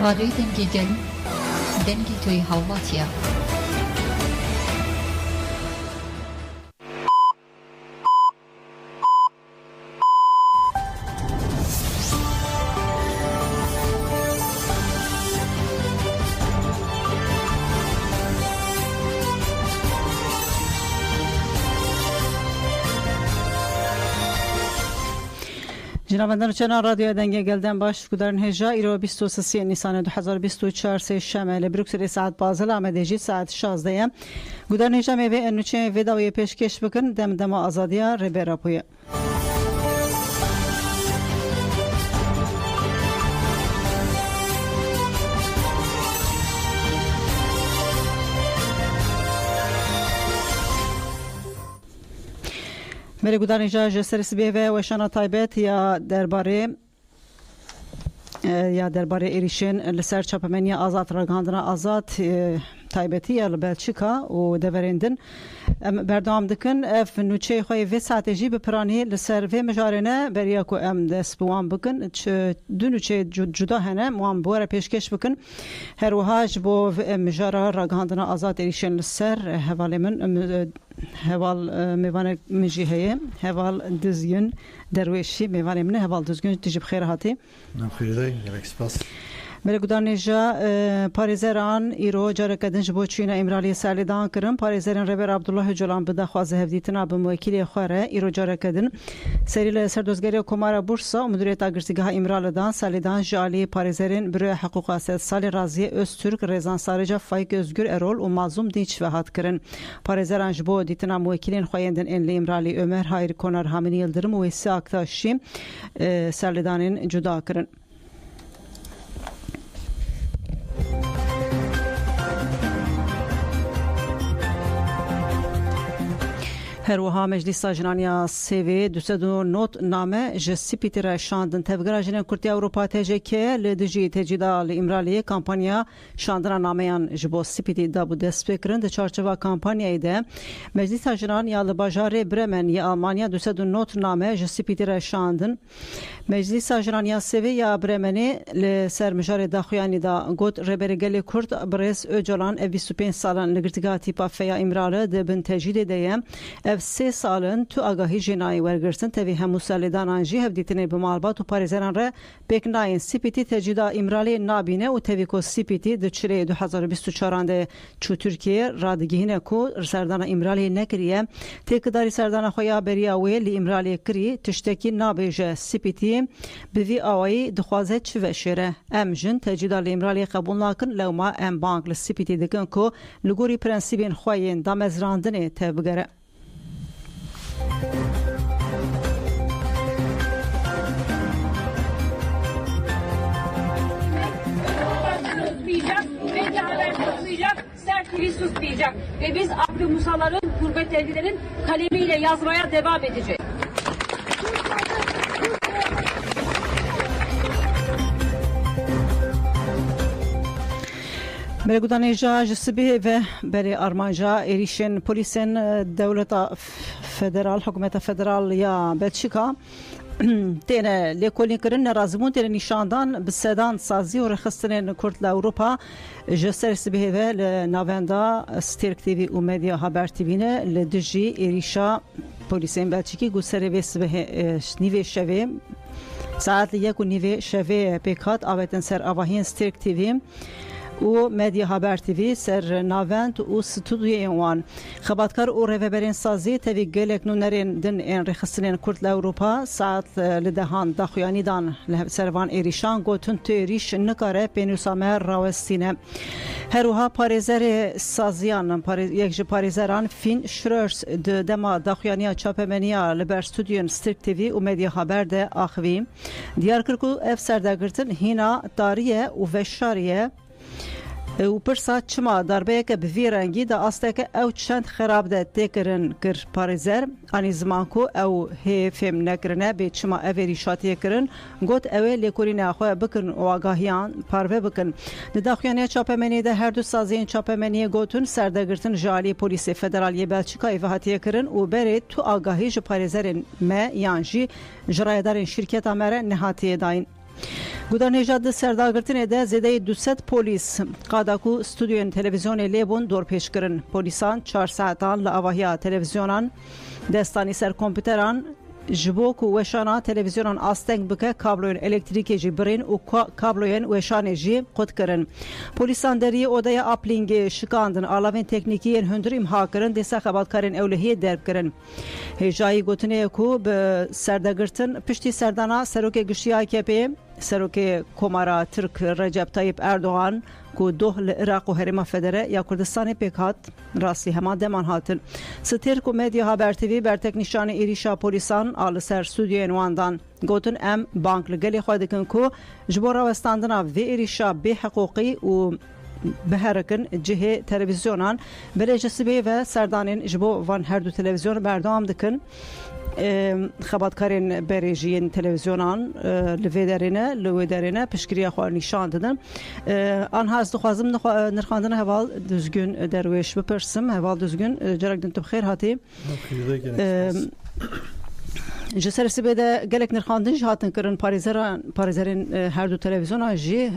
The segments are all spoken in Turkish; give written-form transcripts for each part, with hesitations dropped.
راديو دنگی گل دنگی توی هاواتیا جنابندان چنان رادیو دنگی گلدن باش کدرن هجا ایرو 23 نیسان 2024 سه شمال بروکسل ساعت 12 آمدگی ساعت 16 کدرن هجا میوه انوچه ویداوی پیشکش بکن دم آزادیا ربراپویه مری گودان جاج سرسبی و وشانا تایبت یا درباره ایریشن لسر چاپمنی آزاد راگاندنا آزاد تایبتی یا بلژیکا و دورندن بردام دکن اف نوچه خوی و استراتژی به پرانی لسر و مجارنه بریا کو ام دست بوام بکن چه دو نوچه جدا هنه موام بوره پیشکش بکن هر وهاج بو مجارا راگاندنا آزاد ایریشن لسر حواله من هوال میوان مجیه هوال دزگن درویشی میوان منه هوال دزگن تجیب خیر هاتی نخیره یک سپاس ملکودانیجا پاریزران ایرو جاره کدنج بو چینا امرالی سالیدان کرن پاریزران ربر عبدالله جلان بده خواز هفدیتنا به موکیل خواره ایرو جاره کدن سریل سردوزگری کمارا بورسا مدیریت اگرسیگاه امرالدان سالیدان جالی پاریزرین برای حقوق اساس سال رازی öztürk رزان سارجا فایک özgür erol و مازوم دیچ و هات کرن پاریزران جبو دیتنا موکیلین خویندن ان امرالی عمر هایر کنار همین یلدرم و سی اکتاشی سالیدانین جدا کرن هر وها مجلس جنانیا سیوی دوسدو نوت نامه جسی پیتر شاندن تفگر جنان کرتی اروپا تجک لدجی تجیدا لامرالی کمپانیا شاندن نامهان جبو سپیتی دابو دسپیکرن د چارچوبا کمپانیای ده مجلس جنانیا لباجار برمن یا آلمانیا دوسدو نوت نامه جسی پیتر شاندن مجلس جنانیا سیوی یا برمنی لسر مجار داخویانی دا گوت ربرگل کرد برس اوجلان 25 سالن لگرتگا تیپا فیا امراله ده بن تجید ده ev 3 salın tu agahi jinayı vergirsin tevi hemu salidan anji hevditine bi malbat u parizeran re peknayin sipiti tecida imrali nabine u teviko sipiti de çire 2024 de çu Türkiye radigihine ku serdana imrali nekriye tekdari serdana xoya beriya we li imrali kri tişteki nabeje sipiti bi awayı dixwaze çve şere emjin tecida li imrali qabul nakin lewma em bank li sipiti dikin ku ligori prensibin xoyen damezrandine tebgere Medya haber tutmayacak, sert tweet tutmayacak ve biz Abdü Musaların, gurbetlilerin kalemiyle yazmaya devam edeceğiz. Belgudaniya jisibi ve beri armanca erişen polisin devleta federal, hükümete federal ya Belçika tene lekolin kirin nerazibun tene nişandan bisedan sazi و رخصتن کرد لأوروپا جسر سبه و لناوندا سترک تیوی و مدیا هابر تیوینه لدجی ایریشا پولیسین بلچیکی گوسره و سبه نیوه شوه ساعت یک و نیوه شوه پیکات آویتن سر آواهین سترک تیوی و مدیا هابر تیوی سر ناوند و ستودیوی وان خبرکار و رهبرین سازی تیوی گلک نونرین دن این رخصتن کرد لأوروپا ساعت لدهان داخویانی دان سروان ایریشان گوتن تیریش نکاره پینوسامه راوستینه هروها پاریزر سازیان یک پاریزران فین شررس دما داخویانی چاپمنیا لبر استودیون سترک تیوی و مدیا هابر ده آخوی دیار کرکو اف سردگرتن هینا داریه و وشاریه و پرسا چما دربه که به رنگی دا آسته که او چند خراب ده تکرن کر پاریزر آنی زمان کو او هفهم نکرنه به چما اوی شاتی کرن گوت اوی لیکوری نخواه بکن و آگاهیان پاروه بکن داخویانی چاپمنی ده هر دو سازین چاپمنی گوتون سردگرتن جالی پولیس فدرالی بلچیکا ایوهاتی کرن و بره تو آگاهی جو پاریزر ما یانجی جرایدارین شرکت امره نهاتی داین Guda Nejad serdagirtinê de zêdeyî 200 polîs qada ku stûdyoyên televizyonê lêbûn dorpêşkirin. Polîsan 4 saetan li avahiya televizyonan destanî ser kompûteran ji bo ku weşana televizyonan asteng bike kabloyên elektrîkê jî birîn û kabloyên weşanê jî qut kirin. Polîsan deriyê odaya aplingê şikandin alavên teknîkî yên hundir imha kirin dêsa xebatkarên ewlehiyê derb kirin. Hêjayî gotinê ku bi serdagirtin piştî serdana serokê giştiya AKP'ye Serokê Komara Tirk Recep Tayyip Erdoğan ku doh li Iraq û Herêma Federe ya Kurdistanê pêk hat rastî hema deman hatin. Stir ku Medya Haber TV bertek nîşanê êrişa polîsan a li ser stûdyoyên wan dan. Gotin em bank li gelê xwe dikin ku ji bo rawestandina vê êrişa bêheqûqî û biherikin cihê televizyonan belê ji sibê ve serdanên ji bo van her du televizyon berdewam dikin. Xebatkarên berêjiyên televizyonan li vê derê li wê derê piştgiriya xwe nîşan didin. Anha ez dixwazim nirxandina heval düzgün derwêş bipirsim. Heval düzgün cerek din tu bi xêr hatî. Ji ser sibê de gelek nirxandin jî hatin kirin parêzerên her du televizyona jî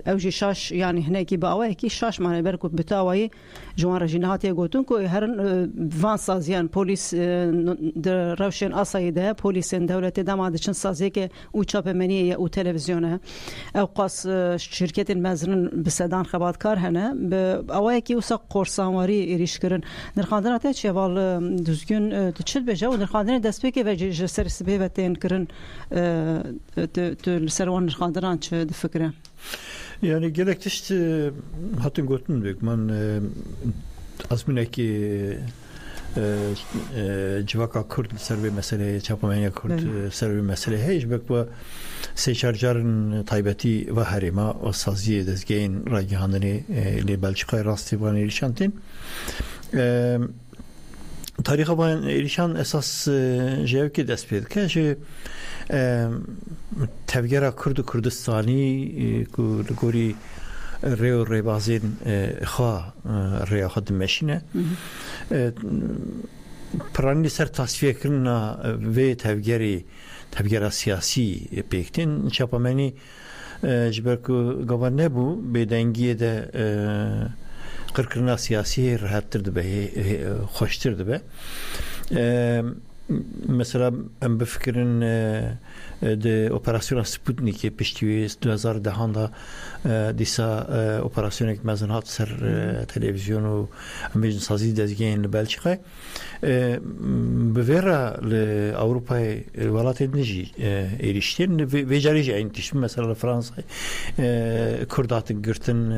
ew jî şaş yanî hinekî bi awayekî şaş mane ber ku bi tawayî ji wan re jî nehatiye gotin ku herin van saziyan polîs di rewşên asayî de polîsên dewletê dema diçin saziyekê û çapemeniyê û televizyona ew qas şirketên mezinin bi sedan xebatkar hene bi awayekî wisa qorsanwarî êrîş kirin. Nirxandina te çi heval düzgün tu çi dibêje û nirxandinê destpêkê ve ji ser sibê ve tên kirin tu li ser wan nirxandinan çi difikire? Yani gelek tiştî hatin gotin bek man azminekî civaka Kurd ser vê meseleyê çapameniya Kurd ser vê meseleyê heye ji ber ku sêçarcarên taybetî ve herêma û saziyê dezgehên ragihandinê lê Belçîkayê rastî wan êrîşan tên. Tarixa van êrîşan esas ji ev kê dest pê dike ji tevgera Kurd û Kurdistanî ku li gorî rê û rêbazên xwe rêya xwe dimeşîne piranî ser tasfiyekirina vê tevgera siyasî pêk tên çapamenî ji ber ku gava nebû bêdengiyê de qirkirina siyasî rahattir dibe xweştir dibe. Mesela em bifikirin de operasyona Sputnikê piştî wê 2010 da dîsa operasyonek mezin hat ser televizyon û em bêjin sazî dezgehên li Belçîkayê bi vê re li Ewropayê welatên din jî êrîştên vê carî jî aynı tişt mesela li Fransayê Kurd hatin girtin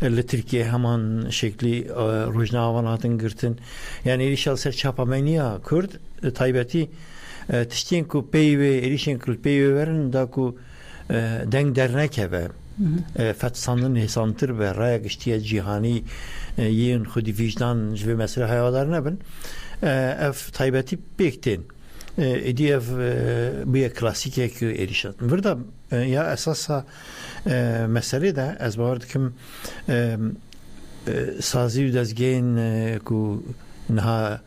li Tirkiye heman şeklî rojnavan hatin girtin yani êrişa ser çapameniya Kurd taybetî tiştên ku pey wê êrişên ku pey wê werin da ku deng dernekeve fetsandin hêsantir be raya giştiya cîhanî yên xwedî vicdan ji vê mesele heyadar nebin ev taybetî pêk tên êdî ev bûye klasîkek êrîşan vir da ya esasa meselê de ez bawer dikim sazî û dezgehên ku niha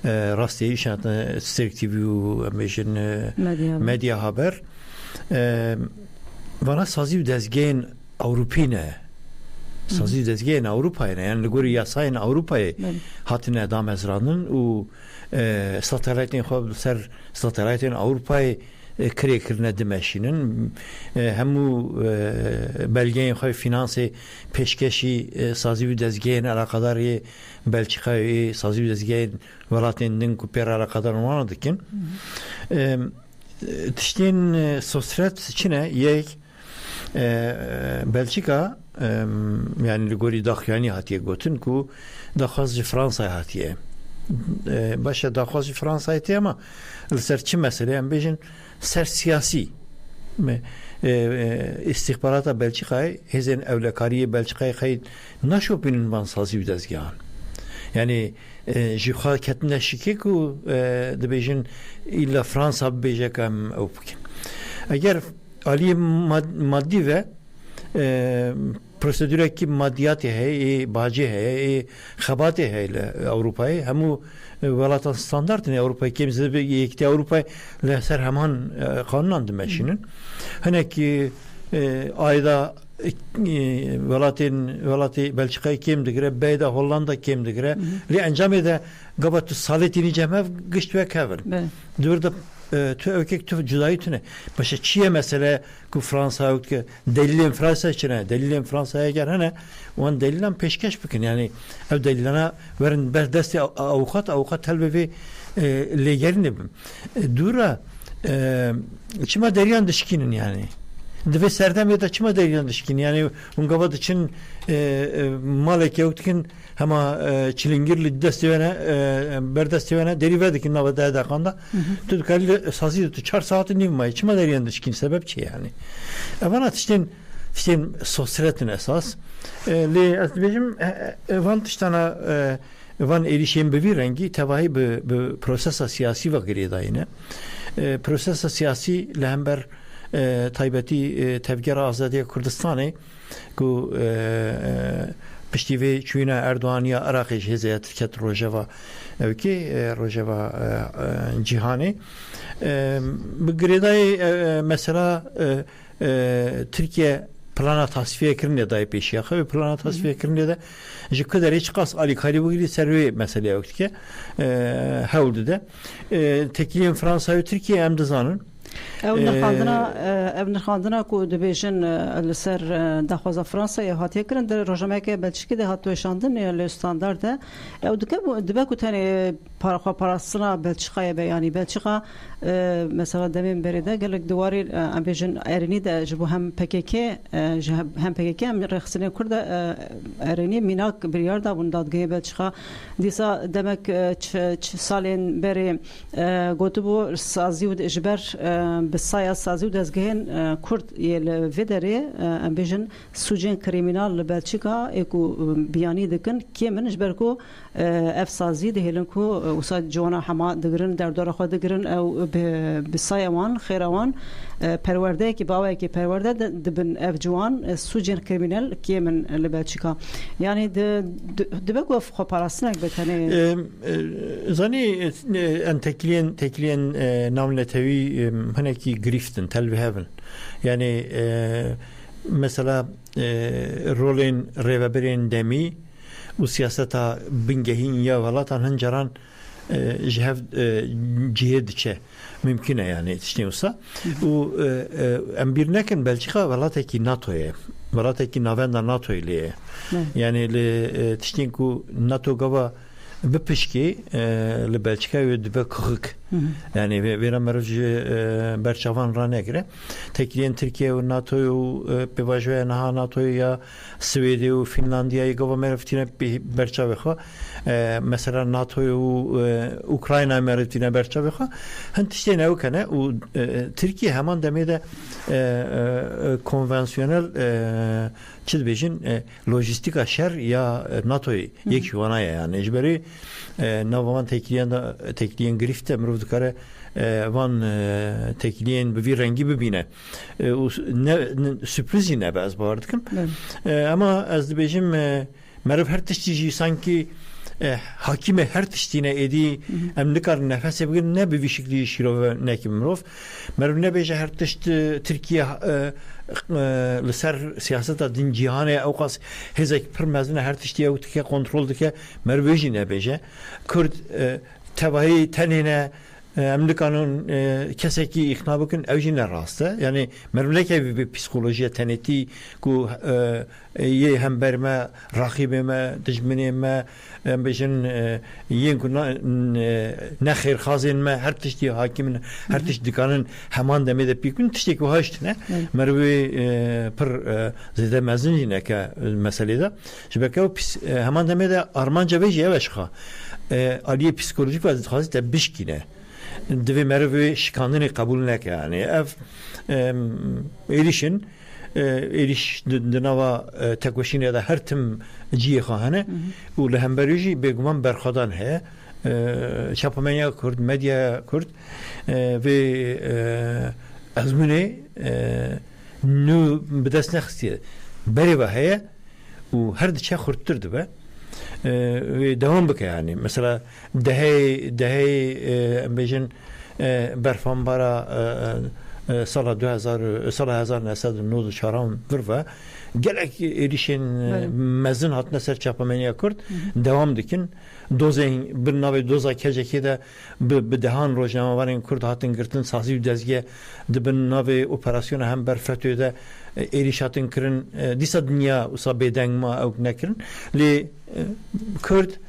rastî êrîşan Stêrk TV û em bêjin Medya Haber vana sazî û dezgehên Ewropî ne sazî û dezgehên Ewropayê ne yani li gorî yasayên Ewropayê hatine damezranin û satelaytên xwe ser satelaytên Ewropayê kirêkirine dimeşînin hemû belgeyên xwe finansê pêşkeşî sazî û dezgehên alaqadarê Belçîkayê sazî û dezgehên welatên din ku pêr alaqadar wan dikin tiştên sosret çi ne yek Belçîka yani li gorî daxuyanî hatiye gotin ku daxwaz ji Fransayê hatiye başa daxwaz ji Fransayê tê ama li ser çi meselê em bêjin ser siyasî istihbarata Belçîkayê hêzên ewlekariyê Belçîkayê xeyr naşopînin van sazî û dezgehan yani ji xwe ketine şikê ku dibêjin îla Fransa bibêje em ew bikin eger aliyê maddî ve prosedüreki maddiyatı heye, bacı heye, xabatı heye Avrupa'yı hemu velatan standartın Avrupa'yı kimse bir yekti Avrupa'yı leser hemen kanunlandı meşinin. Hani ki ayda velatı Belçika'yı kim digre, Beyda Hollanda kim digre, li encam ede gabatı saletini cemev gışt ve kevir. Dörde tu ökek tu cüdayı tüne. Başa çiye mesele ku Fransa yok ki delilin Fransa içine, delilin Fransa'ya gel hene, on delilen peşkeş bikin yani ev delilana verin berdesti avukat telbevi legerini dura çima deryan dışkinin yani. Dve serdem ya da çima deryan dışkin yani un gabat için malek yokkin hema çilingirli destivene berdestivene deriverdikin navada edakanda tudkalli sazı tu 4 saati nivmay çima deryan dışkin sebepçi yani. Evanat işte sosyaletin esas li azbejim van tiştana van erişim bir rengi tevahi bir prosesa siyasi ve geriye yine prosesa siyasi lehember taybeti tevgera azadiye Kurdistan'ı ku piştivi çüyne Erdoğan'ya Irak'ı hezeye Türkiye Rojava evki Rojava cihani bu gredayı mesela Türkiye plana tasfiye kirne dahi peşi yakı ve plana tasfiye kirne de ji kadar hiç kas Ali Karibu gibi servi mesele yoktu ki havlu de tekliğin Fransa ve Türkiye emdizanın Evner xandina ku dibêjin li ser daxwaza Fransayê hatiye kirin di rojnameyeke Belçikê de hat weşandin li standard de ew dibe ku tenê parastina Belçikayê be yanî Belçika mesela demên berê de gelek diwarê em bêjin Erênî de ji bo hem PKK hem PKK hem Rexsinê Kurd de Erênî mînak biryar da bûn dadgehê Belçika dîsa demek salên berê gotibû sazî û ji ber bi saya sazî û dezgehên Kurd yê li vê derê em bêjin sucên krîmînal li Belçika ê ku biyanî dikin kê min ji ber ku ev sazî dihêlin ku wisa ciwana hema digirin derdora xwe digirin ew bi saya wan xêra wan perwerdeyekî bawekî perwerde dibin ev ciwan sucên krîmînal kê min li Belçika yani dibe ku xwe parastinek be tenê zanî en tekliyen navnetewî hinekî girîftin telvî hevin yani mesela rolên rêveberên demî û siyaseta bingehîn ya welatan hincaran ji hev cihê diçe mümkün yani tiştîwsa û em bîr nekin Belçika welatekî NATO'ye welatekî navenda NATO'yê lê yani li tiştîn ku NATO gava bipişkî li Belçikayê dibe kıhık yani vêra merov ji berçavan ranegire tekliyen Türkiye û NATO'yê û pêvajoya niha NATO'yê ya Swêdê û Finlandiyayê gava merov tîne berçavê xwe mesela NATO'yê û Ukraynayê merov tîne berçavê xwe hin tiştên ew hene û Türkiye heman demê de konvansiyonel çi dibêjin lojistika şer ya NATO'yê yek ji wana ye yani ji berî navavan tekliyen girîft de mirov dikare van tekliyen bi vî rengî bibîne û sürprizî nebe ez bawer dikim ama ez dibêjim merov her tiştî jî sankî hakime her tiştîne êdî em nikarin nefesê bigirin ne bi vî şiklî şîrove nekin mirov merov nebêje her tişt Tirkiye li ser siyaseta din cîhanê ew qas hêzek pir mezin her tiştî ew dike kontrol dike merov jî nebêje Kurd tevahî tenêne em nikarin kesekî îxna bikin ew jî ne rast e yani merov nekeve bi psikolojiya tenêtî ku yê hember me raxîbê me dijminê me em bêjin yên ku ne xêrxazên me her tiştî hakîmin her tişt dikanin heman demê de pîkin tiştekî wiha ji tune merivê pir zêde mezin jî neke meselê de ji ber ew heman demê de armanca vê jî ew eşixa aliyê psikolojik ve dixwazî te bişkîne divê merivê şikandinê qebûl neke yani ev êrişin êriş di nava tekweşînê de her tim ciyê xwe hene û li hemberî jî bêguman berxwedan heye çapemeniya Kurd medya Kurd vê ezmûnê nû bi dest nexistiye beri ve heye و her diçe kurtturdu be devam bike yani mesela dehey bejin berfambara sala 1994 virve gelek erişin mezun hatne ser çapameniye kurt devam dikin dozen bir navi doza keceki de bir dehan rojname varın kurt hatın girtin sazı dezge de bir navi operasyonu hem berfetüde erişatın kirin disa dünya usa bedengma ev nekirin li kurt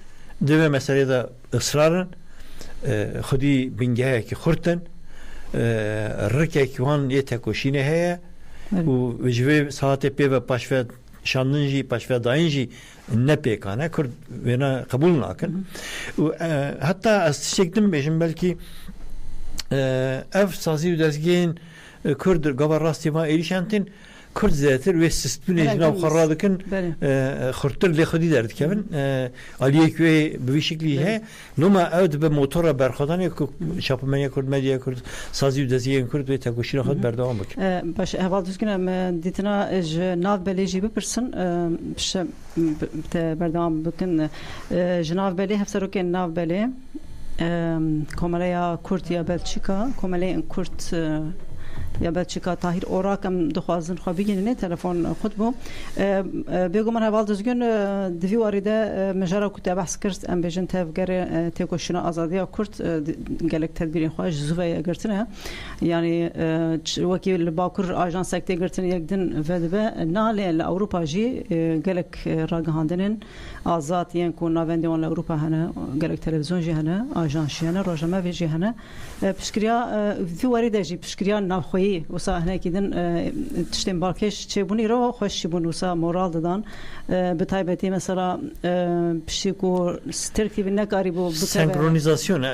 deve meselede ısrarın خودی بینگه که خورتن رکه که وان یه تکوشینه هیا و وجوه ساعت پی و پاشفه شاندنجی پاشفه داینجی نپیکانه کرد وینا قبول نکن و حتی از تشکدم بیشم بلکی اف سازی و دزگین کرد قبر راستی ما ایریشانتین کرد زیادتر و سیستمی جناب خرادکن خورتر لیخودی درد کبن علیه که به شکلی هه لما اود به موتور برخوردن یک شاپمنی کرد مدیا کرد سازی و دزیان کرد و تکوشیر خود بردام بکن باشه اول دوستگنم دیتنا جناب بلیجی بپرسن بردام بکن جناب بلی هفته رو که ناو بلی کمالیا کرد یا بلژیکا کمالیا کرد یا بچه‌ها تاهیر اوراکم دخوازن خوابیگینه تلفن خود بو بگو من اول دزگن دوی وارده مجرا کت بحث کرد ام بجن تفگر تکوشنا آزادی کرد گلک تدبیرین خواهش زوی گرتنه یعنی وکیل باکر آژانس سکته گرتن یک دن ودبه ناله اروپا جی گلک راگهاندنن آزاد یان کو ناوندیون اروپا هنه گلک تلویزیون جی هنه آژانس جی هنه روزنامه وی جی هنه پشکریا دوی وارده جی پشکریا ناخوی وسا هنا كيدن تشتم باكش تشبوني رو خوش تشبون وسا مورال ددان بتايبتي مثلا بشيكو ستركي بالنقاربو سنكرونيزاسيون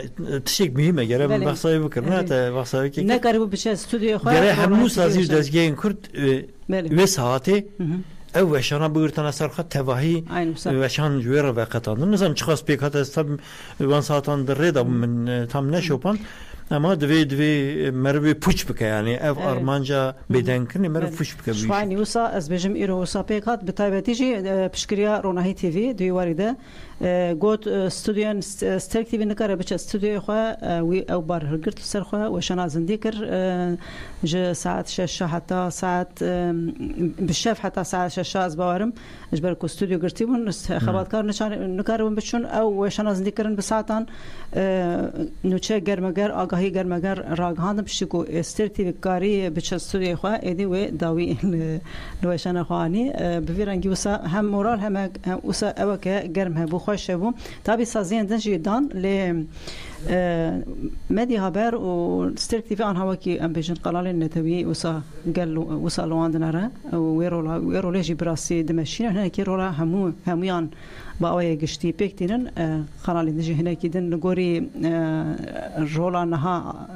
تشيك مهمه جرى بحثاي بكرنا تا بحثاي كي نقاربو بش استوديو خو جرى همو سازي دزگين كرد و ساعتي او وشانا بغرتنا سرخه تواهی وشان جویر و قطعاً نظام چخواست بیکات است وان ساعتان در رد من تام نشوپن اما دوی مروی پوچ بکه یعنی اف آرمانجا بدن کنی مروی پوچ بکه بیش. شوانی وسا از بجم ایرو وسا پیکات بتایبتیجی پشکریا روناهی تیوی دوی وارده گوت استودیون سترک تیوی نکاره بچه استودیو خواه وی او بار هرگرت سر خواه وشان زندی کر ج ساعت 6 حتی ساعت بشف حتی ساعت 6 از باورم اجبر کو استودیو گرتی بون خبرکار نکاره بون بچون او وشان زندی کرن بساعتان نوچه گرمگر آگاهی گرمگر راگهاندم پشتیکو استرتی کاری بچه استودیو خواه ایدی و داوی لوشان خوانی بفیرنگی وسا هم مورال هم وسا اوکه گرم هبو خوش هبو تابی سازین دنجی دان ل مدي هابر وستركتي في عن هواكي ام بيجن قلال نتوي وسا قال وسا لواندنارا ويرو ليجي براسي دمشينا هنا كيرولا هميان باوي گشتي بيكتينن قلال نجي هنا كيدن نغوري رولا نها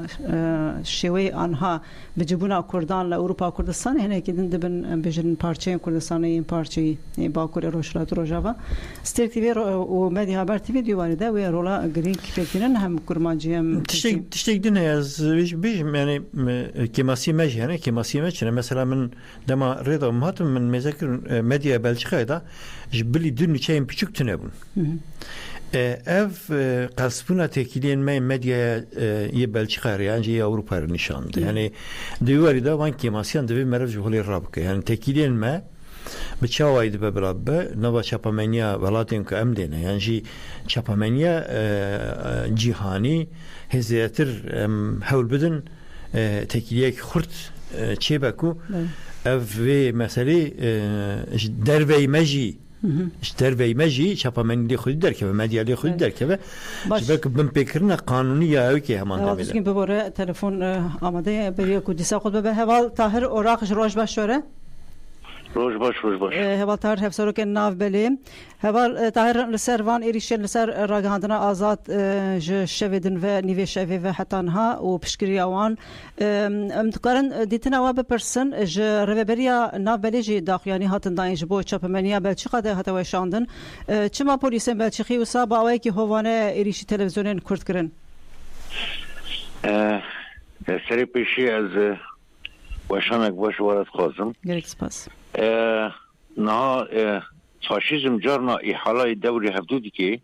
شوي انها بجبونا كردان لاوروبا كردستان هنا كيدن دبن ام بيجن بارچين كردستاني بارچي باكور روشلات روجافا ستركتي ومدي هابر تي فيديو وارده ويرولا جريك بيكتينن هم kurmancıyım. Tiştek dine yaz bijim yani kemasi mechane kemasi mechane mesela ben dema reda mahatım ben mezakir medya Belçika'da jibli dün çayım küçük tüne bun. Ev kasbuna tekiliyen medya ye Belçika yani ye Avrupa nişandı. Yani diyor da van kemasiyan devi merv juhuli rabke yani tekiliyen me بچاوای دبه برابه نوا چاپمنیا ولاتین که ام دینه یعنی جی چاپمنیا جیهانی هزیاتر حول بدن تکیلیک خورد چه بکو اف مسئله دروی مجی دروی مجی چاپمنی خودی در که و مدیالی خودی در که و جبک بم پیکرنا قانونی یا اوکی همان دمیده. دوستان بباره تلفن آماده بریه کودیسا خود به هوال طاهر اوراقش روش باشوره. روز باش هوال طاهر هفسرو که ناو بلی هوال طاهر لسر وان ایریشن لسر راگهاندنا آزاد شویدن و نیوی شوی و حتی نها و پشکری آوان امتکارن دیتنا و بپرسن ج روبریا ناو بلی جی داخیانی هاتن داینج بو چاپمنیا بلچیقا ده هتا وشاندن چما پولیسن بلچیقی و سا با اوی که هوانه ایریشی تلویزیونین کرد کرن سری پیشی از وشانک باش وارد خوازم گرک سپاس نها فاشیزم جارنا احالای دوری هفدودی که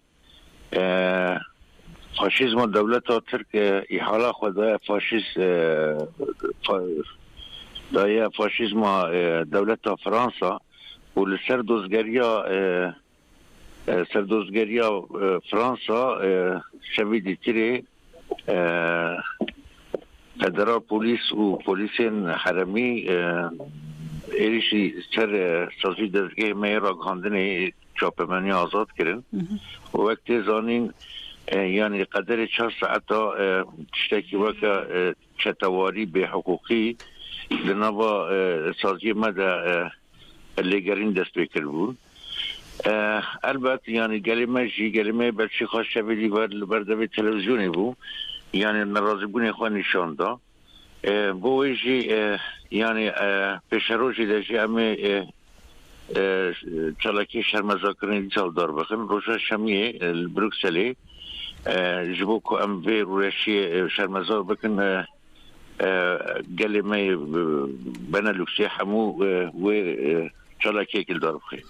فاشیزم دولت ترک احالا خدا دایه فاشیزم دولت فرانسا و لسر دوزگریا فرانسا شویدی تیره فدرال پولیس و پولیسین حرمی ایریشی سر سازی دزگه میرا گاندن چاپمانی آزاد کردن و وقتی زانین یعنی قدر 4 ساعت تشتکی وکا چتواری به حقوقی لنابا سازی مدى لگرین دست بکر بود البته یعنی گلمه بلشی خواست شبیلی برده تلویزیونی بود یعنی نرازی بونه خواه نشان دا بویجی یعنی پیشروجی داشتی همه چلاکی شرمزاکرین دیتال دار بخن روشا شمیه بروکسلی جبو که ام به روشی شرمزار بکن گلمه بنالوکسی همو و چلاکی کل دار بخی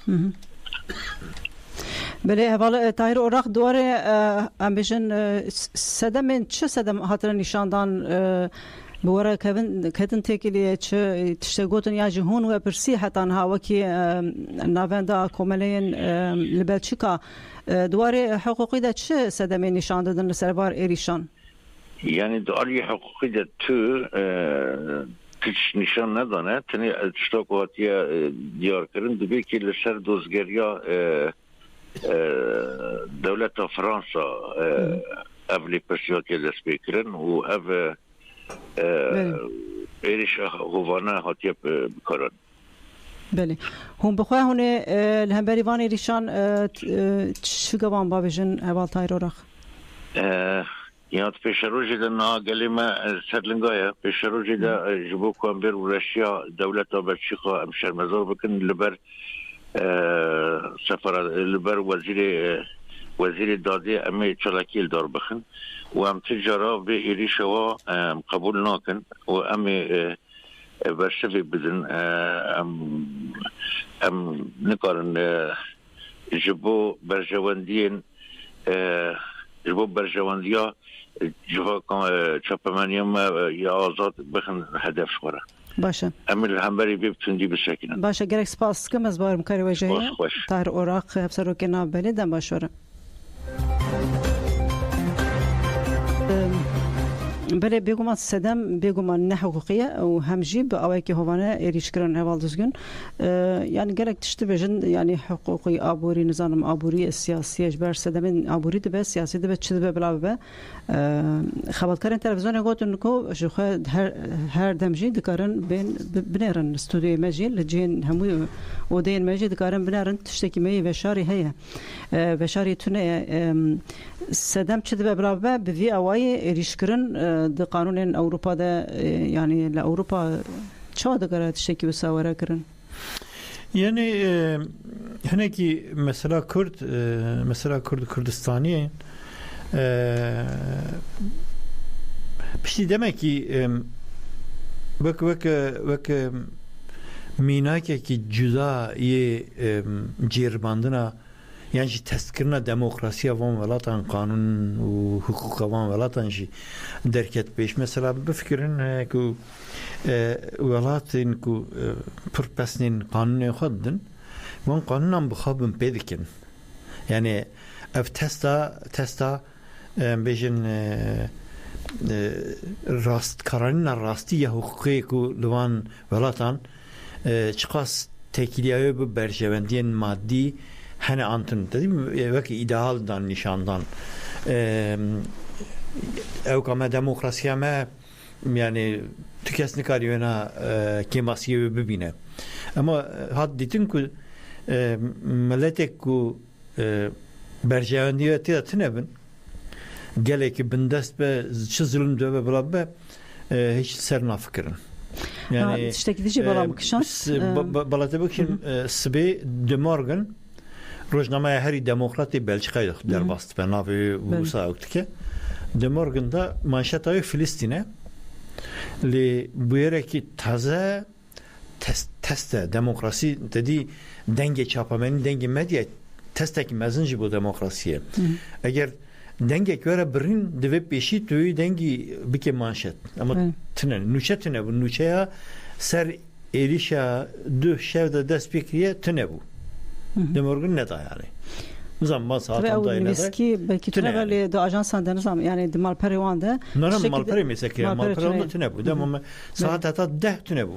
بله حوالا تایر اوراق دواره ام بیشن سدم چه سدم هاتر نشاندان بوره کدن تکیلی چه تشتگوتن یا جهون و پرسی حتی هاو که نوانده کاملین لبلچیکا دواره حقوقی ده چه سدم نشان دادن لسربار ایریشان؟ یعنی دواری حقوقی ده تو کچ نشان ندانه تنی تشتاقاتی دیار کرن دبی که لسر دوزگریا دولت فرانسا اولی پرسیاتی دست بکرن و او ایریش هوانه هاتی بکارن بله هم بخواه هونه لهم وان ایریشان چه گوان بابجن اول تایر اوراق؟ یعنی پیشروجی ده نا گلیم سرلنگایه پیشروجی ده جبو کامبر و رشیا دولت بلشیقا امشار مزار بکن لبر لبر وزیر دادی امی چلاکیل دار بخن و ام تجارا به ایریشوا قبول ناکن و امی برشوی بدن ام نکارن جبو برجواندین جبو برجواندیا جبو چاپمانیم یا آزاد بخن هدف شوره باشه امیر همبری بیبتوندی بسکنن باشه گرک سپاس کم از بارم کاری وجهه تایر اوراق افسر که ناب بلی دم باشوره بله بگومان سدم بگومان نه حقوقیه و همجی به آوایی که هوانه ایریش کرن اول دزگن یعنی گرک تشتی بجن یعنی حقوقی آبوری نظام آبوری سیاسی اجبار سدم آبوری دبه سیاسی دبه چه دبه بلا ببه خبرکارن تلویزیون گوتن کو شوخه هر دمجی دکارن بنرن استودیو مجی لجین همو ودین مجی دکارن بنرن تشتکی می وشاری هيا وشاری تونه سدم چه دبه بلا ببه بوی آوایی ایریش کرن ده قانون اوروبا ده يعني لاوروبا چه دکاره تشتکی بساوره کرن يعني هناكي مثلا كرد كردستانية بشتي دمكي وك ميناكي كي جدا جيرباندنا يعني تذكرنا ديمقراطية وان ولاتن قانون وحقوق وان ولاتن شي دركت بيش مثلا بفكرن كو ولاتن كو پرپسنين قانون خدن وان قانونم بخابن بيدكن يعني اف تستا بيجن راست كارانين راستي حقوقي كو لوان ولاتن چقاس تكيلياي برجوندين مادي هنه antın dedim belki idealdan nişandan evkama demokrasiye me yani tükesini kariyona kemasiye bibine ama had ditin ku milletek ku berjevendiye tinebin geleki bindest be çizilin döve bla hiç serna fikrin yani tişteki dici bala bakışan bala tabakın sbe de morgan روزنامه هری دموکراتی بلژیکا در باست به ناوی وسا وقتی که دمورگن دا منشطای فلسطینه لی بویره کی تازه teste demokrasi dedi denge çapamenin denge medya testeki mezinci bu demokrasiye. Eğer denge göre birin deve peşi tüyü dengi bike manşet. Ama tine nüçe tine bu nüçeya ser erişa dü şevde despekriye tine bu. Demorgun ne da yani. Zaman saatinde ne da. Ki belki tine böyle de ajansan denizam yani de malperevanda. Nara malpere mesela malperevanda tine bu. Demam saat hatta 10 tine bu.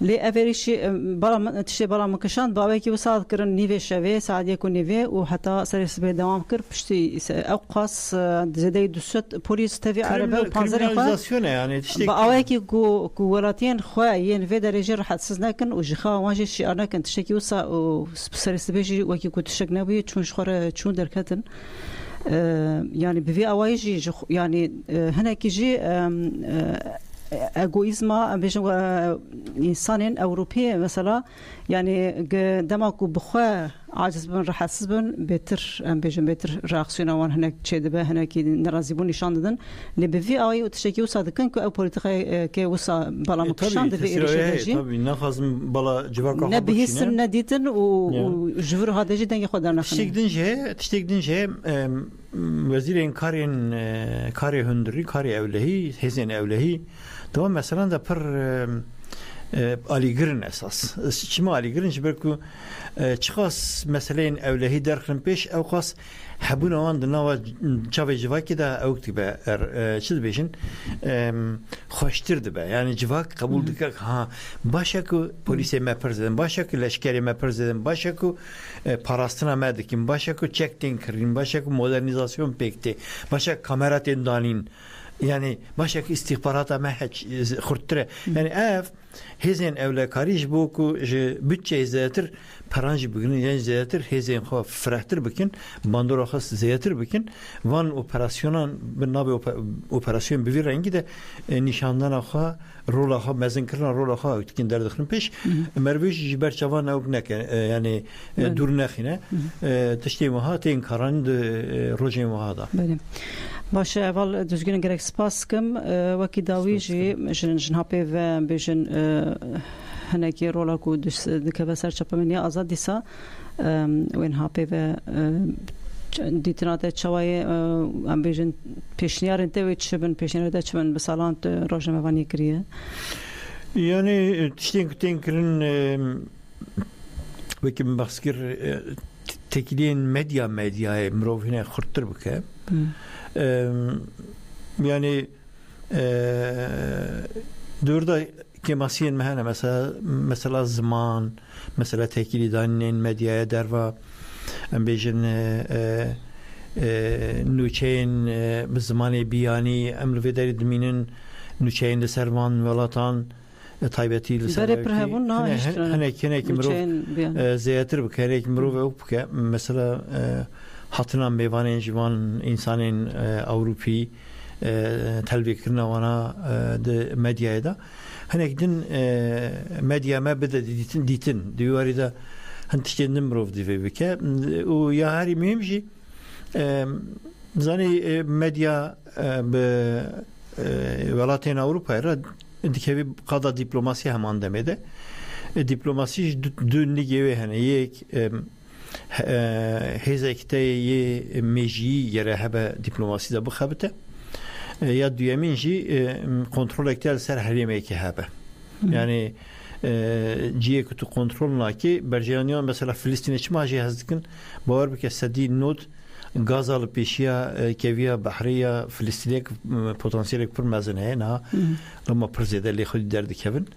لی اوریشی برام تشی برام کشان باوی کی وساعت کرن نیوه شوی ساعت یک نیوه و حتی سرس به دوام کر پشتی اوقاس زده دوست پلیس تفی عربه و پانزر خوا yani باوی کی کو ولاتین خوا ین و درجه حساس نکن و جخا واجه شعار نکن تشی کی وسا سرس بهجی و کی کو تشک نبی چون شخوره چون درکتن yani bir avayji yani henekiji egoizma bejim insanın Avrupa mesela yani demaku bxwa aciz ben rahatsız ben beter bejim beter reaksiyona van henek çedebe henek narazibun nişan dedin le bevi ay o teşekkür sadıkın ki o politika ki usa balam kışan de ve erişeceği tabii ne lazım bala civaka ne bihisin ne ditin o jvur hadeci denge xodar tiştekdince vezirin kari hündürü kari evlehi hezen evlehi Tamam mesela da per aligirin esas. Çima aligirin şberku çıkas meseleyin evlehi derken peş evkas habun avan dınava çave civaki da evkti be çiz beşin hoştirdi be yani civak kabul dikak ha başaku polise meperzeden başaku leşkeri meperzeden başaku parastına medikin başaku çektin kırın başaku modernizasyon pekti başak kameraten danin yani başka istihbarata mehaç kurttre yani ev hezen evle kariş bu ku bütçe izletir paranj bugün yani izletir hezen xo frahtir bikin bandora xas izletir bikin van operasyonun bir nabi operasyon bir rengi de nişandan axa rola xo mezin kırna rola xo ütkin derdixin peş merveş jiber çavan evnek yani durnaxine tiştemaha ten karan roje muhada باشه اول دوزگین گرگ سپاس کم وکی داوی جی جن هاپی و بیشن هنگی رولا کو دکه سر چپا منی آزاد دیسا وین هاپی و دیتنات چوای ام بیشن پیشنیارن ته ویچ بن پیشنیار ده چمن بسالان روزنامه وانی کریه yani tiştenkrin وکی بحثکر tekiliyen medyaya mrovine kurttur bike. Yani durda kemasiyen mehane mesela zaman mesela tekili danin medyaya derva bejin nüçeyin zamanı biyani emr vederi dminin nüçeyin de servan velatan taybetiyle servaki henek mrov zeyatir bu henek mrov yok mesela hatırlan meyvanen civan insanın Avrupi telvikirine vana de medyaya da henek din medya mebede ditin diyor da hantişkendim mrov diye bike o ya her mühim şey zani medya be velatın Avrupa'ya dikevi kadar diplomasi hemen demede diplomasi dünni gibi hani yek hezekte ye meji yere hebe diplomasi de bu habite ya düyeminci kontrol ektel ser harimeki hebe yani ciye kutu kontrolna ki berjaniyan mesela Filistin'e çmaji hazdikin bavar bir kesedi not Gazalı peşiya keviya bahriya Filistin'e potansiyelek pır mezene na ama prezideli xudi derdi Kevin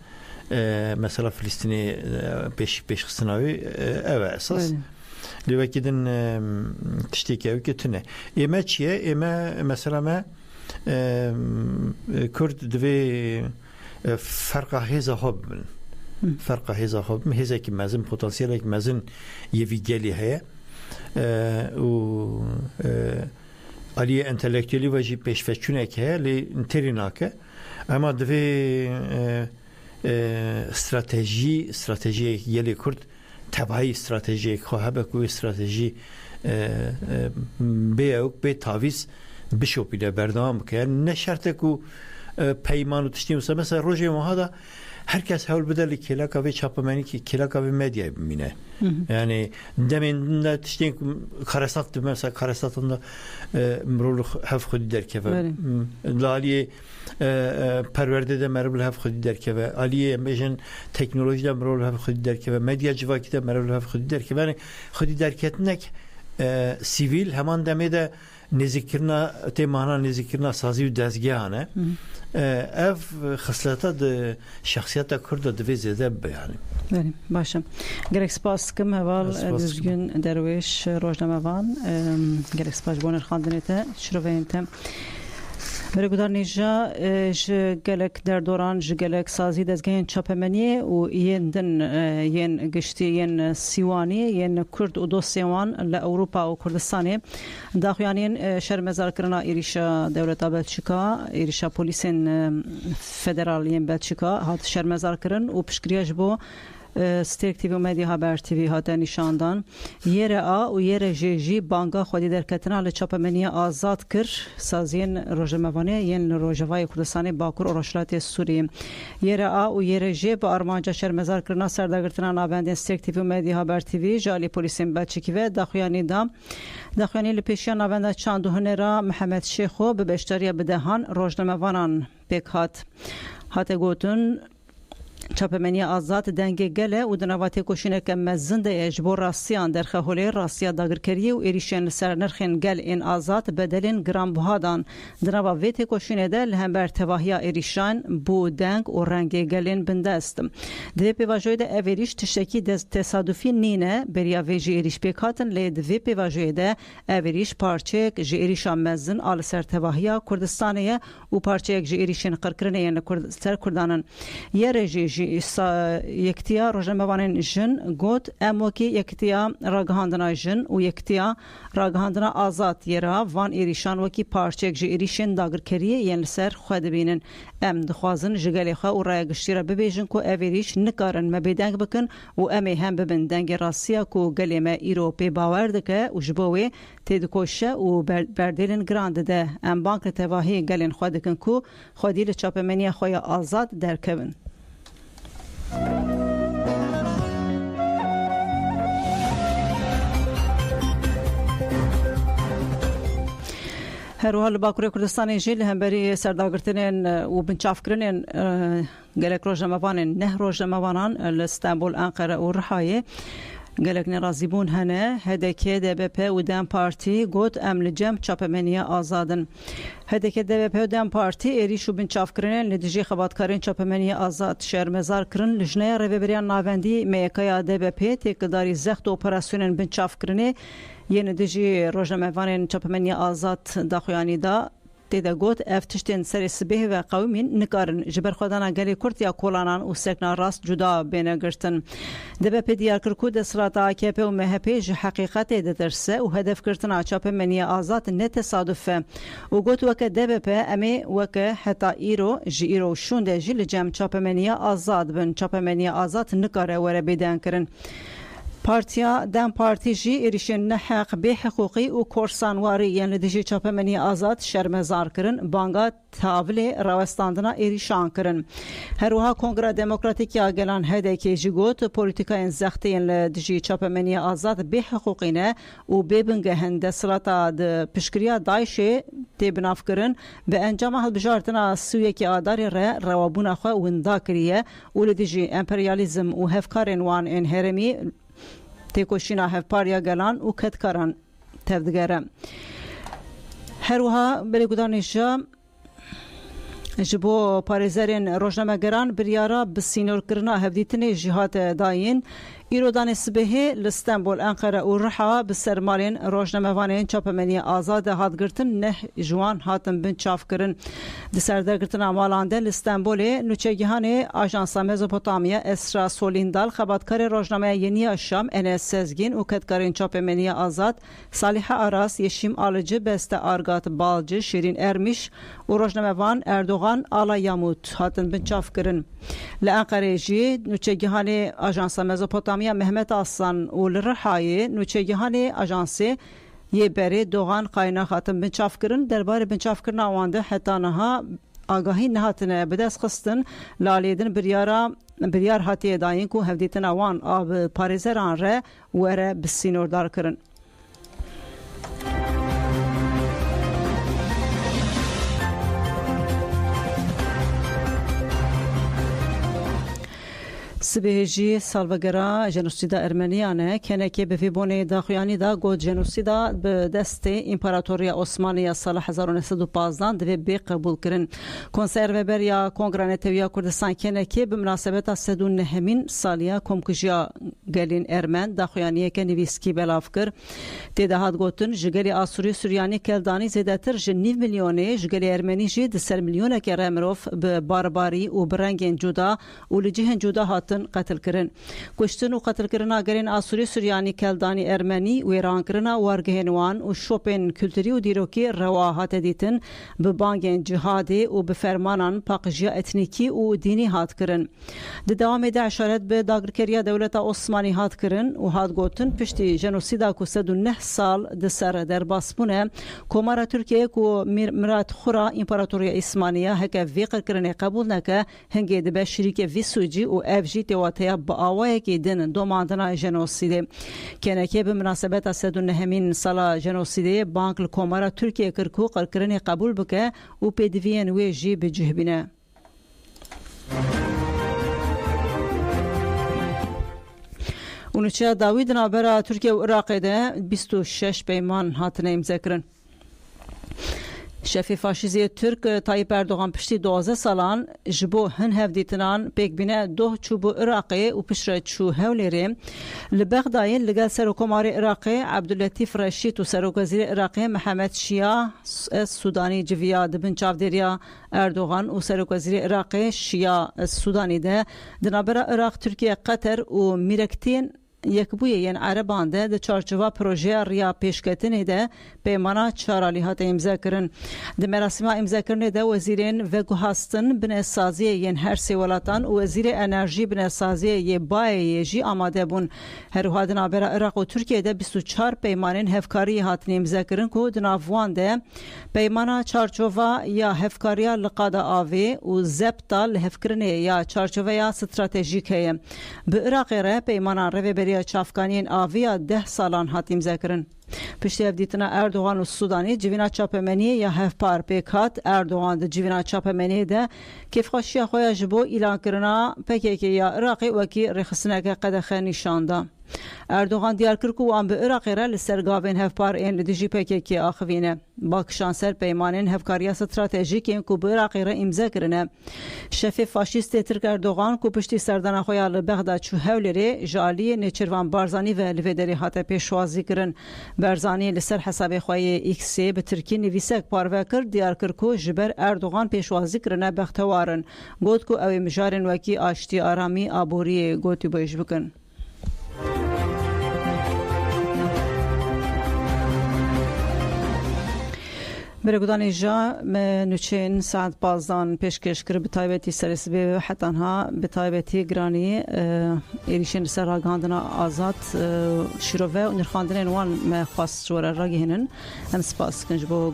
mesela Filistin'i peş kısınavi evet esas Lüvekidin tişteki ev kötüne eme çiye eme mesela me Kürt dve farka heza hobben farka heza hobben heza ki mezin potansiyelek mezin yevi geli heye و علی انتلیکتولی و جی پیشفچونه که لی تریناکه اما دوی استراتژی یلی کرد تبعی استراتژی خواهد بکوی استراتژی به تاویز بشوپیده بردام که نه شرط کو پیمان و تشتیم مثلا روزی ماها دا herkes hewl bide li kêleka vê çapemeniye kêleka vê medyayê bimîne. Yani demin de tiştên karesat mesela karesatın da mirov hev xwedî derkeve. Aliyê perwerde de merov hev xwedî derkeve. Aliyê em bêjin teknolojî de mirov hev xwedî derkeve. Medya civakî de mirov hev xwedî derkeve. Yani xwedî derketinek sivîl heman demê de nêzîkkirina têmahana nêzîkkirina sazî û dezgehan e. Ev xesleta de şexsiyeta Kurd divê zêde bibe yani. Benim başım. Gerek spas dikim heval düzgün derweş rojnamevan. Gerek spas boner xandinete şiroveyên te. Bergudar nêja ji gelek derdoran ji gelek sazî dezgehên çapemeniye û yên din yên giştî yên Sîwanî yên Kurd û dosyên wan li Ewropa û Kurdistanê daxuyaniyên şermezarkirina êrişa dewleta Belçika êrişa polîsên federal yên Belçika hat şermezarkirin û piştgiriya ji bo Stêrk TV û Medya Haber TV hate nîşandan yere a û yere jî banga xwedî derketina li çapemeniya azad kir saziyên Rojnamevanê yên li Rojavayê Kurdistanê Bakur û Rojhilatê Sûriyê. Yere a û yere jê bi armanca şermezarkirina serdagirtina navendên Stêrk TV û Medya Haber TV ji alî polîsên Belçikî ve daxuyanî li pêşiya navenda çand û hunêra Mihemed Şêxo bi beşdariya bidehan Rojnamevanan pêk hate gotin çapemeniya azad dengê gele û di nava têkoşîneke mezin de ye ji bo rastiyan derxeholê rastiya dagirkeriyê û êrişên li ser nirxên gel ên azad bedelên giranbuha dan. Di nava vê têkoşînê de li hember tevahiya êrişan bû deng û rengê gelên bindest. Di vê pêvajoyê de ev êriş tiştekî tesadüfî nîne beriya vê jî êriş pêk hatin lê di vê pêvajoyê de ev êriş parçeyek ji êrişa mezin a li ser tevahiya Kurdistanê ye û parçeyek ji êrişên qirkirinê yên li ser Kurdanin. Yerê jî yektiya Rojnamevanên jin got em wekî yektiya ragihandina jin û yektiya ragihandina azad yera van êrîşan wekî parçeyek ji êrişên dagirkeriyê yên li ser xwe dibînin. Em dixwazin ji gelê xwe û raya giştî re bibêjin ku ev êrîş nikarin me bêdeng bikin û em ê hem bibin dengê rastiya ku gelê me îro pê bawer dike û ji bo wê tê dikoşe û berdêlin giran dide. Em bank li tevahiyê gelên xwe dikin ku xwedî li çapemeniya xwe ya azad derkevin. Herûha li Bakurê Kurdistanê jî li hemberî serdagirtinên û binçavkirinên gelek rojnamevanên neh rojnamevanan li Stenbol, Enqere û Rihayê gelek nerazîbûn hene HDK, DBP û Dem Partî got em li cem çapemeniya azadin. HDK, DBP û Dem Partî êrîş û binçavkirinên li dijî xebatkarên çapemeniya azad şermezar kirin li jineya rêveberiya navendî MYKya DBP têkildarî zext û operasyonên binçavkirinê yên dijî rojnamevanên çapemeniya azad daxuyanî da têde got ev tiştên serê sibêh ve qewmîn nikarin ji ber xwedana gelê Kurd ya kolanan û sekna rast cuda bêne girtin. DBP diyar kir ku desthilatê AKP û MHP ji heqîqetê ditirse û hedefkirtina çapemeniya azad ne tesadüf e û got weke DBP em ê weke heta îro ji îro şûn de jî li cem çapemeniya azad bin. Çapemeniya azad nikare were bêdeng kirin. Partiya Dem Partî jî êrişên neheq bê hiqûqî û korsanwarî yên li dijî çapemeniya azad şermezar kirin banga tavlê rawestandina êrîşan kirin. Herûha Kongreya Demokratîk ya Gelan HDK jî got polîtikayên zextê yên li dijî çapemeniya azad bê hiqûqî ne û bê bingehin desthilatê di piştgiriya Daişê tê binavkirin bi encama hilbijartina Sûyekê Adarê re rewabûna xwe winda kiriye û li dijî emperyalîzm û hevkarên wan ên herêmî têkoşîna hevpariya gelan û ketkaran tevdigere. Herûha belêgudanê ji bo parêzerên rojnamegeran biryara bi sînorkirina hevdîtinê jî hate dayîn. Îrodanê sibehê li Stenbol, Enqere û Riha bi sermalên rojnamevanên çapemeniya azad hat girtin neh ji wan hatin binçavkirin. Di serdagirtina malan de li Stenbolê nûçegihanê Ajansa Mezopotamiya Esra Solîndal xebatkarê rojnameya Yeniya Şam Enes Sezgin û ketkarên çapemeniya azad Salihe Aras, Yeşim Alıcı, Beste Argat Balcı, Şirin Ermiş û rojnamevan Erdoğan Ala Yamut hatin binçavkirin. Li Enqerê jî nûçegihanê Ajansa Mezopotamiya Mehmet Aslan û li Rihayê nûçegihanê Ajansê yê berê Doğan Qayna hatin binçavkirin derbarê binçavkirina wan de heta niha آگاهی نهاتنه بدست خستن لالیدن بریار هاتیه داین کو هفدیتن آوان آب پارێزەران ره وره بسینۆردار کرن. سبهجی سالوگرا جنوسیدا ارمنیانه کنه به فیبونه داخویانی دا گود جنوسیدا به دست امپراتوریا عثمانی سال 1915 دوی بی قبول کرن. کنسرو بریا کنگرانتویا کردستان کنه که به مناسبت سدون نهمین سالیا کمکجیا گلین ارمن داخویانی که نویسکی بلاف کر تدهات گوتن جگلی آسوری سوریانی کلدانی زیدتر جنیو میلیونه جگلی ارمنی جید سر میلیونه که رمروف به بارباری و برنگین جدا و لجهن جدا هات قتل کرن کشتن و قتل کرنا گرین آسوری سوریانی کلدانی ارمنی و ایران کرنا وارگهنوان و شوپن کلتوری و دیروکی رواهات دیتن به بانگین جهادی و به فرمانان پاقجیا اتنیکی و دینی هات کرن ده دوام ده اشارت به داگرکریا دولت عثمانی هات کرن و هات گوتن پشتی جنوسیدا کو 109 سال ده سر در باسپونه کومارا ترکیه کو مرات خورا امپراتوریا عثمانیه هک ویقر کرن قبول نکه هنگی ده به شریک ویسوجی و افجی تواتیا با آوای که دن دو ماندنا جنوسیده کنه که به مناسبت 109 سال جنوسیده بانک کومارا ترکیه کرکو قرکرنی قبول بکه و پیدوین ویجی بجهبینه. اونچه داوید نابرا ترکیه و عراق ده 26 پیمان هاتنه امضا کرن. شفی فاشیزی ترک طایب اردوغان پشتی 12 سالان جبو هن هفدیتنان پیک بینه دو چوبو عراقی و پشت چو هولیری لبغداین لگل سروکمار عراقی عبداللطیف رشید و سروکوزیر عراقی محمد شیعه سودانی جویا دبن چاودریا اردوغان و سروکوزیر عراقی شیعه سودانی ده دنابرا عراق ترکیه قطر و میرکتین یکبویه یعنی عربان ده چارچوبا پروژه ریا پیشکتنی ده پیمانا چارالیات امضا کرن. ده مراسم امضا کرنه ده وزیرین وگو هستن بنسازی یعنی هر سی ولاتان و وزیر انرژی بنسازی یه بای جی آماده بون. هر وحد نابرا عراق و ترکیه ده 24 پیمانین هفکاری هاتن امضا کرن که دنافوان ده پیمانا چارچوبا یا هفکاریا لقادا آوی و زبطا لهفکرنه یا چارچوبا یا استراتژیکه. به عراق ره پیمانا روی بری چافکانین آویا 10 سالان هاتیم ذکرن. پشتی افدیتنا اردوغان و سودانی جوینا چاپمنی یا هفپار پیکات اردوغان ده جوینا چاپمنی ده کیف خوشی خویا جبو ایلان کرنا پکیکی یا عراقی وکی رخصنک قدخه نشانده. اردوغان دیار کرد که وان به عراق را لسرگاوین هفپار این لدیجی پکیکی آخوینه. باکشان سر پیمانین هفکاری استراتژیک این که به عراق را امضا کرنه. شف فاشیست ترک اردوغان که پشتی سردان خویا لبغداد چو هولیری جالی نیچروان بارزانی و لودری هات پیشوازی کرن. بارزانی لسر حساب خوای ایکسی به ترکی نویسک پارو کرد دیار کرد که جبر اردوغان پیشوازی کرنه بختوارن. گفت که اوی مجارن وکی آشتی آرامی آبوری گوتی بایش بکن. برگودانی جا نوچین ساعت 15 پیشکش کرد به تایبتی سرسبی حتی ها به تایبتی گرانی ایریشن سر راگاندنا آزاد شروع و نرخاندن وان ما خاص جوره راگهنن هم سپاس کنج با